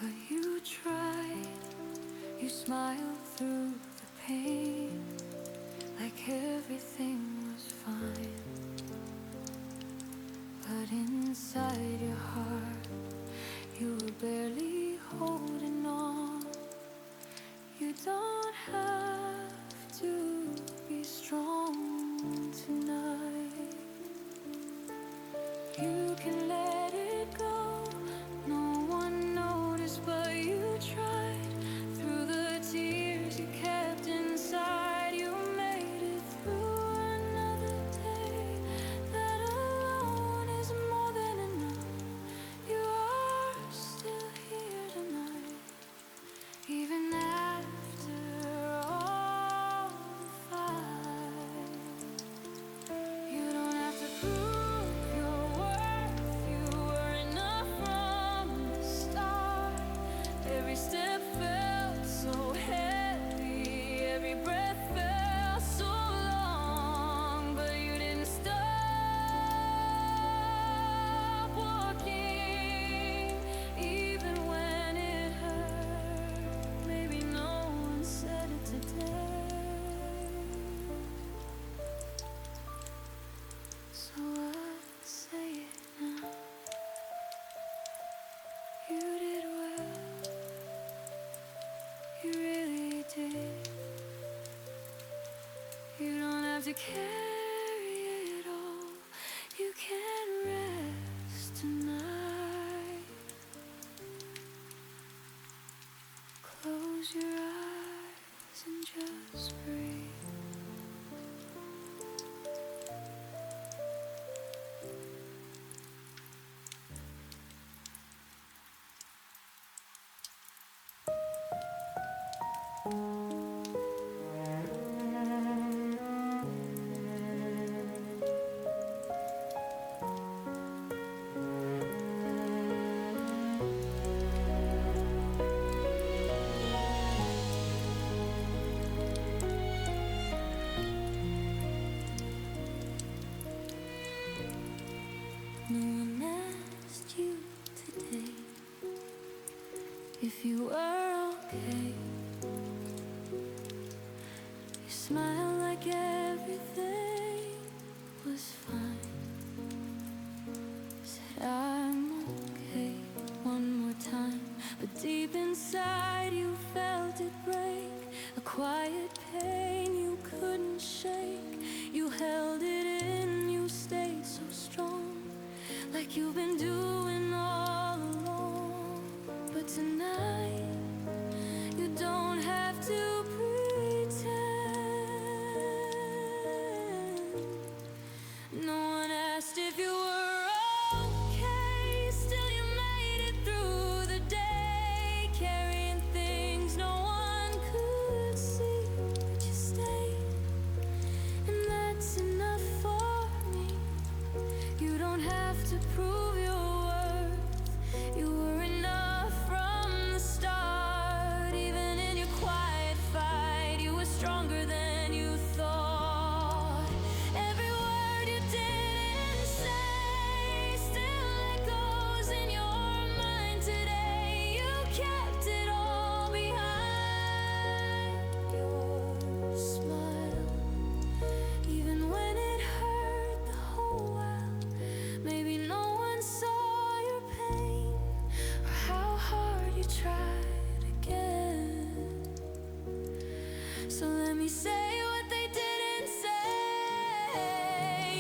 but you tried. You smiled through the pain, like everything was fine. But inside your heart, you were barely holding on. You don't have to be strong tonight. You can let it go. No one noticed, but you tried. Through the tears you kept inside, you made it through another day. That alone is more than enough. You are still here tonight, even after all the fight. You don't have to prove your worth. You were enough from the start. Every step felt so heavy, every breath felt so long, but you didn't stop walking, even when it hurt. Maybe no one said it today, so I say it now. You did well, you really did. You don't have to carry it all. You can rest tonight. Close your eyes and just breathe. No one asked you today if you were okay. You smiled like everything was fine. Said I'm okay one more time, but deep inside you felt it break. A quiet pain you couldn't shake. You held it in, you stayed so strong, like you've been doing all along. But tonight, you don't have to pretend. No one asked if you were okay. Still you made it through the day, carrying things no one could see, but you stayed, and that's enough for me. You don't have to prove your worth. You were enough from the start. Even in your quiet fight, you were stronger than you thought. Every word you didn't say still echoes in your mind today. You kept it all behind your smile, even when it hurt the whole world. Maybe no one saw your pain or how hard you tried again. So let me say what they didn't say.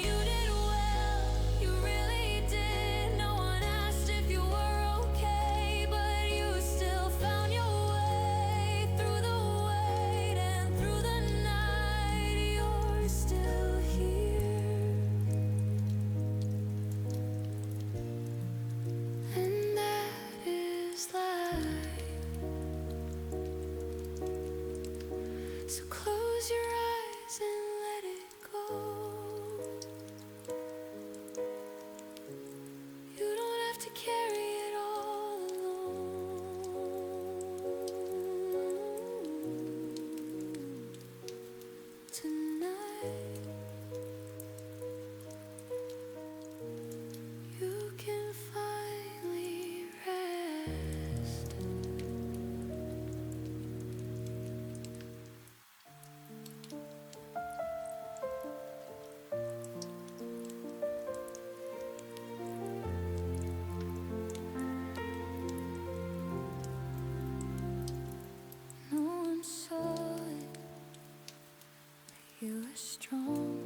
You did well, you really did. No one asked if you were okay, but you still found your way through the wait and through the night. You're still here, and that is life. So close your were strong.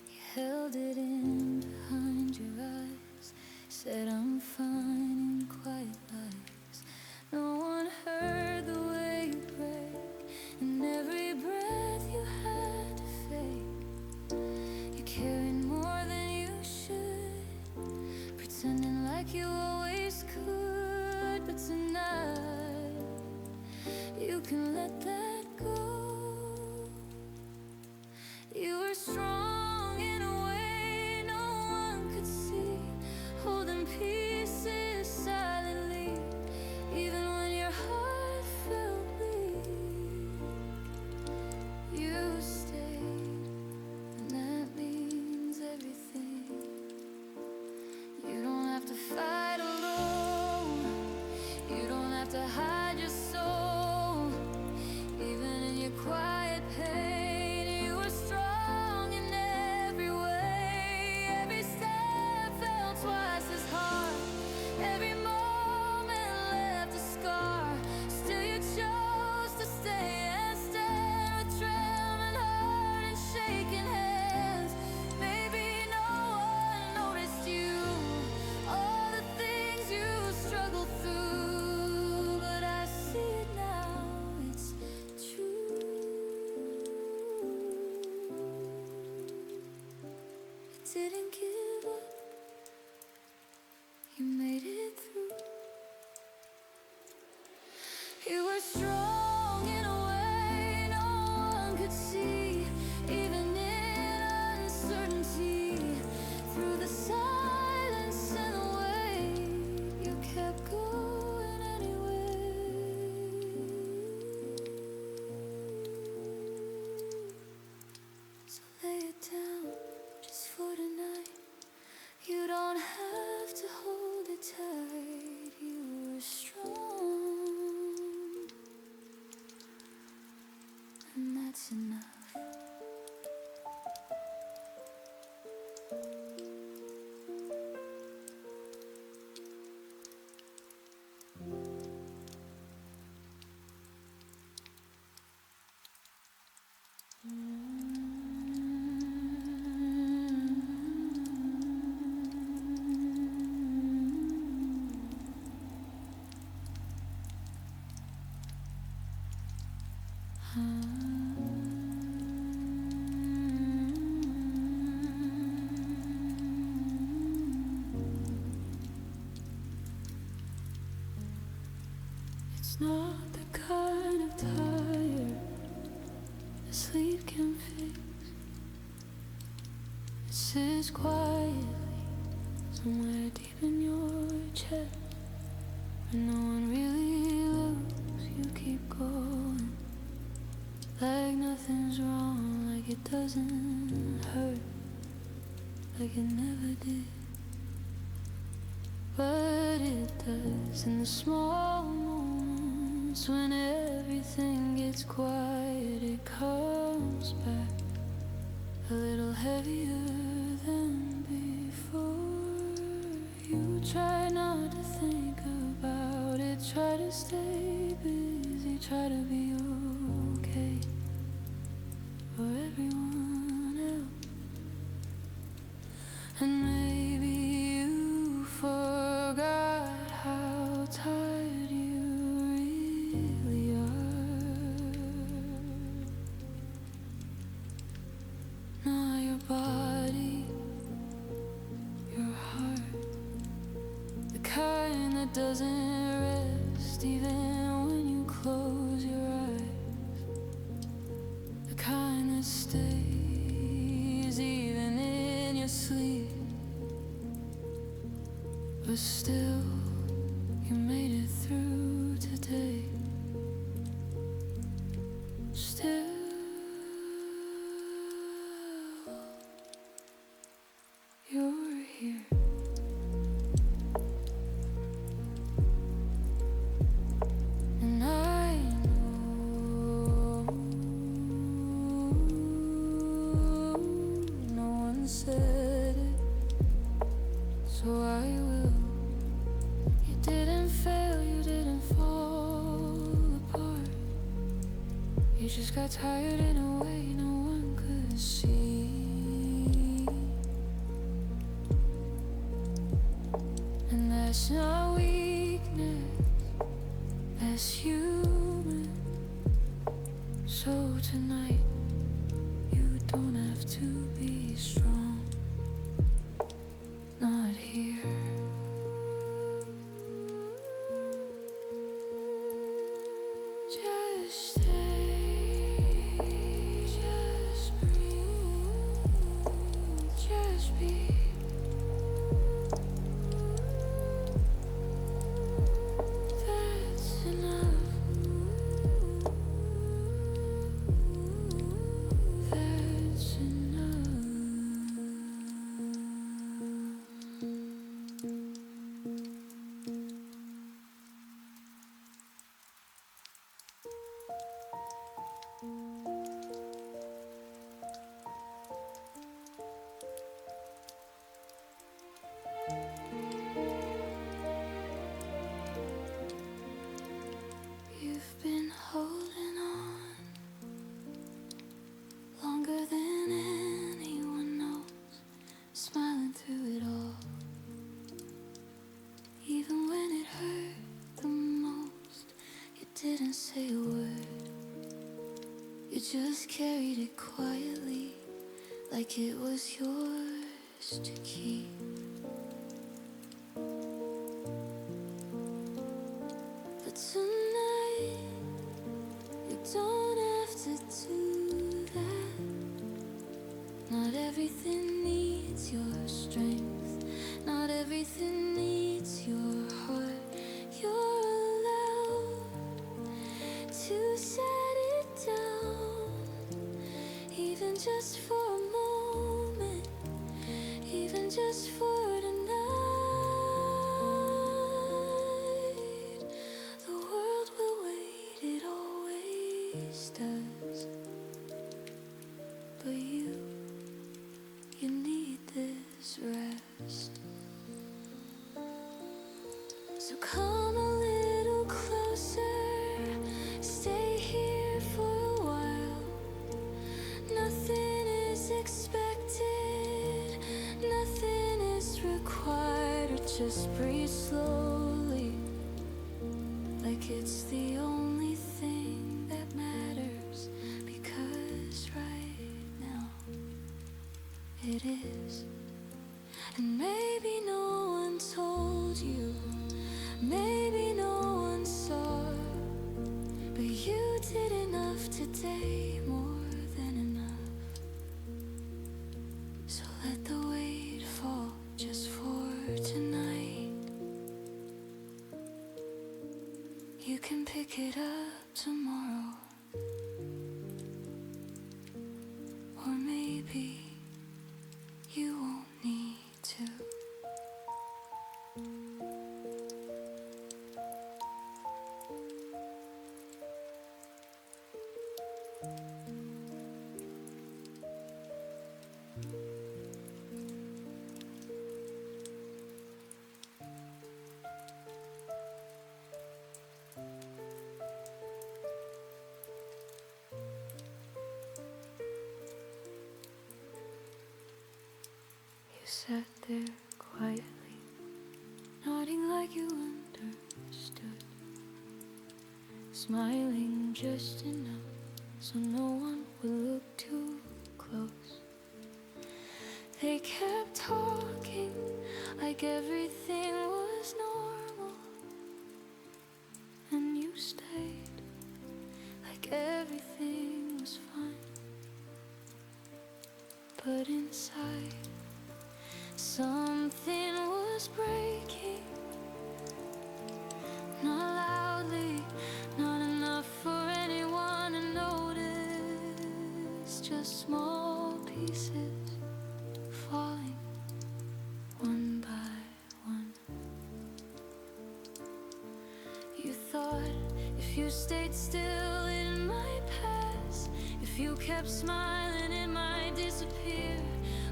You held it in behind your eyes, said I'm fine in quiet lies. No one heard the way you break, and every breath you had to fake. You carried more than you should, pretending like you always could. But tonight you can let that go. You were strong in a way no one could see, holding pieces silently, even when your heart felt weak. You stayed, and that means everything. You don't have to fight alone. You don't have to hide your soul. Even in your quiet pain, you were strong in every way. Every step felt twice as hard. Every moment left a scar. Still you chose to stay and stand with trembling heart and shaking hands. Maybe no one noticed you, all the things you struggled through, but I see it now, it's true. You didn't give up, you made it through. You were strong in a way no one could see, even in uncertainty. Through the silence and the way you kept going anyway. So lay it down just for tonight. You don't have to hold it tight. You were strong, and that's enough. It's not the kind of tired that sleep can fix. It sits quietly somewhere deep in your chest, where no one really looks. You keep going like nothing's wrong, like it doesn't hurt, like it never did. But it does in the small moments when everything gets quiet. It comes back a little heavier than before. You try not to think about it, try to stay busy, try to be okay for everyone else. And maybe you forgot how tired you really are. Not your body, your heart, the kind that doesn't rest even when you close your eyes, the kind that stays even in your sleep. But still, you made it through today. Still, you're here. And I know no one said it, so I will. You didn't fail, you didn't fall apart. You just got tired in a way no one could see. And that's not weakness, that's human. So tonight you don't have to be strong, not here. Just stay, just breathe, just be. That's enough. That's enough. You've been holding on longer than anyone knows, smiling through it all. Even when it hurt the most, you didn't say a word. You just carried it quietly, like it was yours to keep. But tonight, you don't have to do that. Not everything needs your strength, not everything needs your heart. You're allowed to set it down, even just for a moment, even just for tonight. The world will wait, it always does. But you need this rest. So come a little closer, stay here for a while. Nothing is expected, nothing is required. Just breathe slowly, like it's the only thing that matters. Because right now it is. And maybe no one told you, maybe no one saw, but you did enough today, more than enough. So let the weight fall just for tonight. You can pick it up tomorrow, or maybe you won't need to. You sat there quietly, nodding like you understood, smiling just enough so no one would look too close. They kept talking like everything was normal, and you stayed like everything was fine. But inside, something was breaking. Not loudly, not enough for anyone to notice. Just small pieces falling one by one. You thought if you stayed still it might pass, if you kept smiling it might disappear.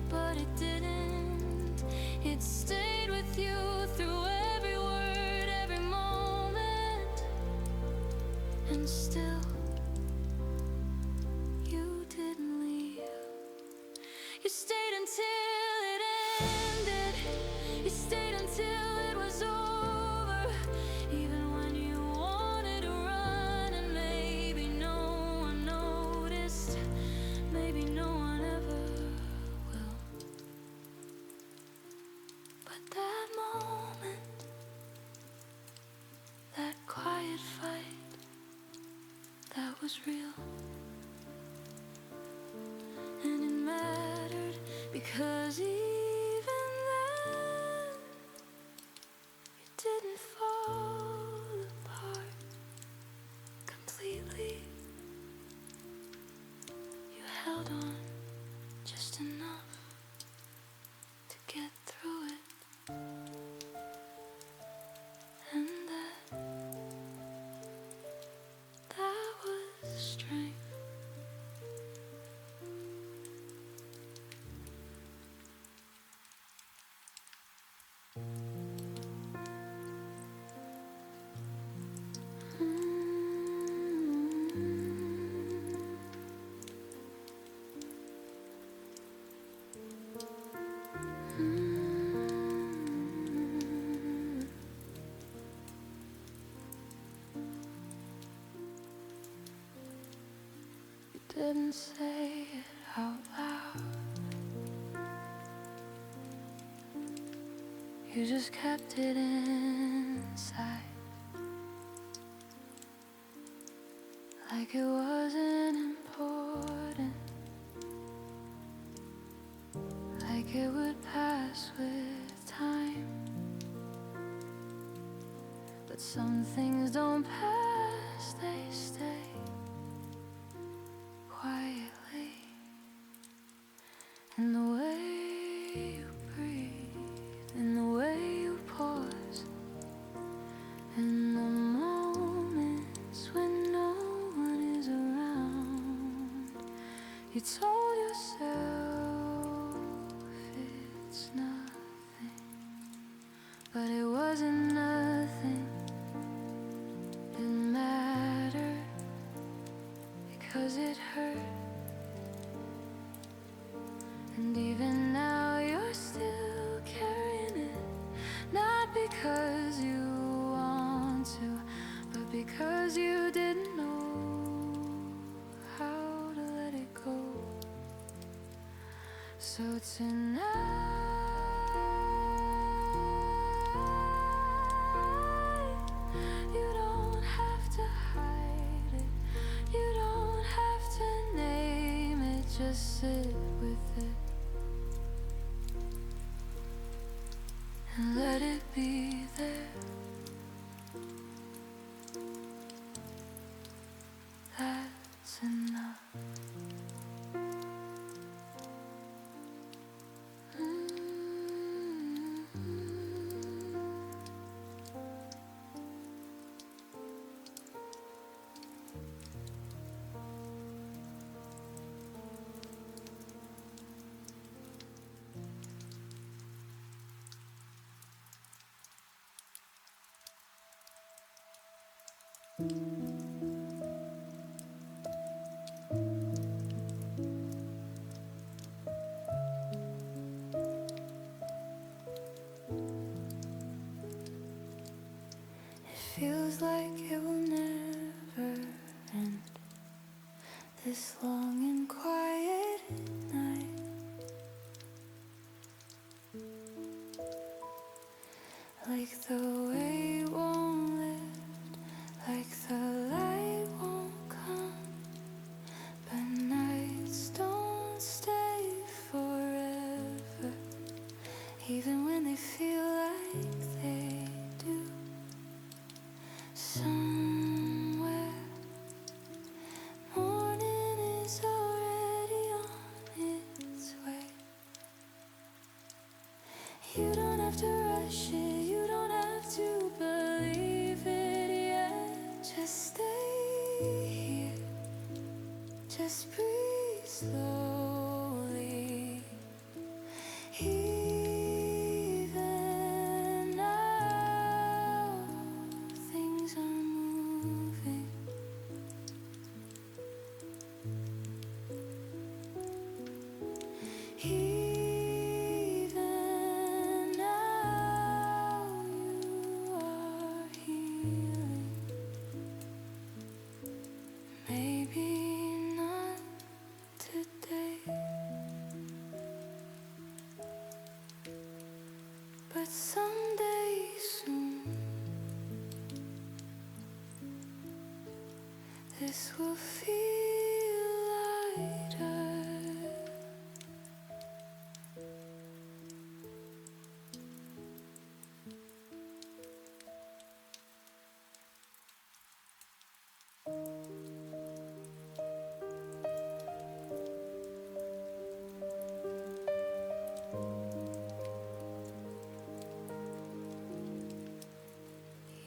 But it didn't. It stayed with you through every word, every moment. And still was real, and it mattered because even then you didn't fall apart completely. You held on just enough to get through it, and that was strength. Didn't say it out loud. You just kept it inside, like it wasn't important, like it would pass with time. But some things don't pass, they stay quietly. In the way you breathe, in the way you pause, in the moments when no one is around. You told yourself it's nothing, but it wasn't nothing. Didn't matter because it hurt. And even now you're still carrying it, not because you want to, but because you didn't know how to let it go. So tonight you don't have to hide it, you don't have to name it, just sit with it and let it be there. That's enough. Feels like it will never end. This long and quiet night, like the way won't lift, like the light won't come. But nights don't stay forever, even when they feel like they do. Somewhere morning is already this will feel lighter.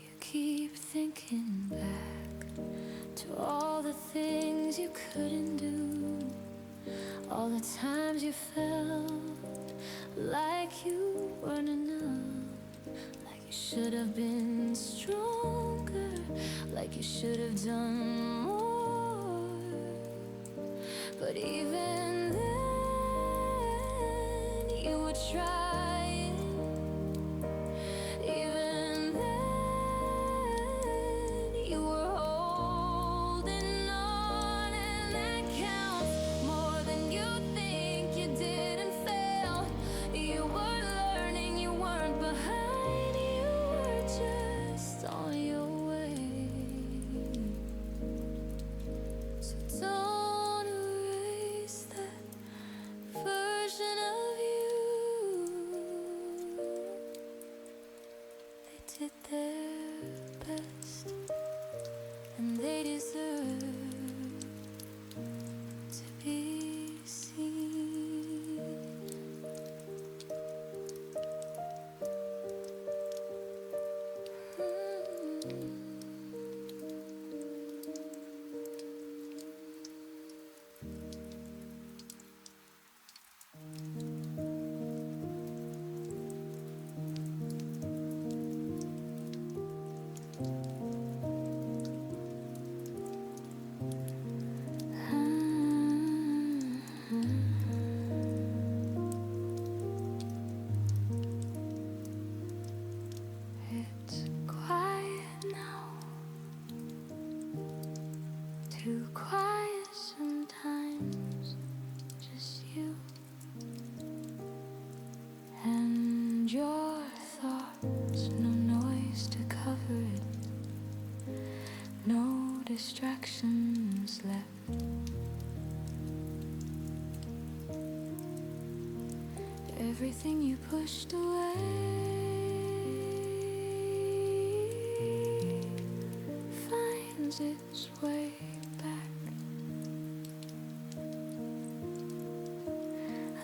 You keep thinking back to all the things you couldn't do, all the times you felt like you weren't enough, like you should have been stronger, like you should have done more. But even then, you were trying. Even then, you were holding on, and that counts more than you think. You didn't fail. You were learning. You weren't behind. You were just on your way. So don't erase that version of you. They did their best, and they deserve to be seen. It's quiet now, too quiet sometimes, just you and your thoughts. No noise to cover it, no distractions left. Everything you pushed away finds its way back.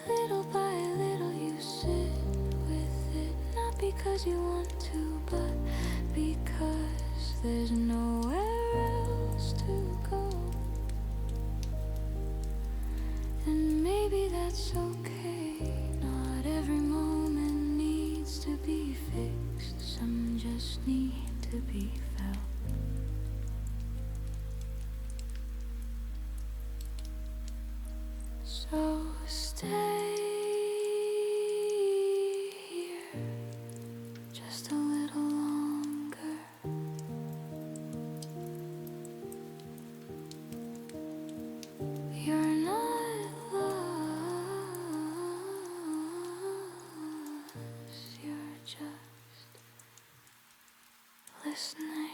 Little by little you sit with it, not because you want to, but because there's nowhere else to go. And maybe that's okay. Not every moment needs to be fixed. Some just need to be felt. So stay here just a little longer. You're not lost, you're just listening.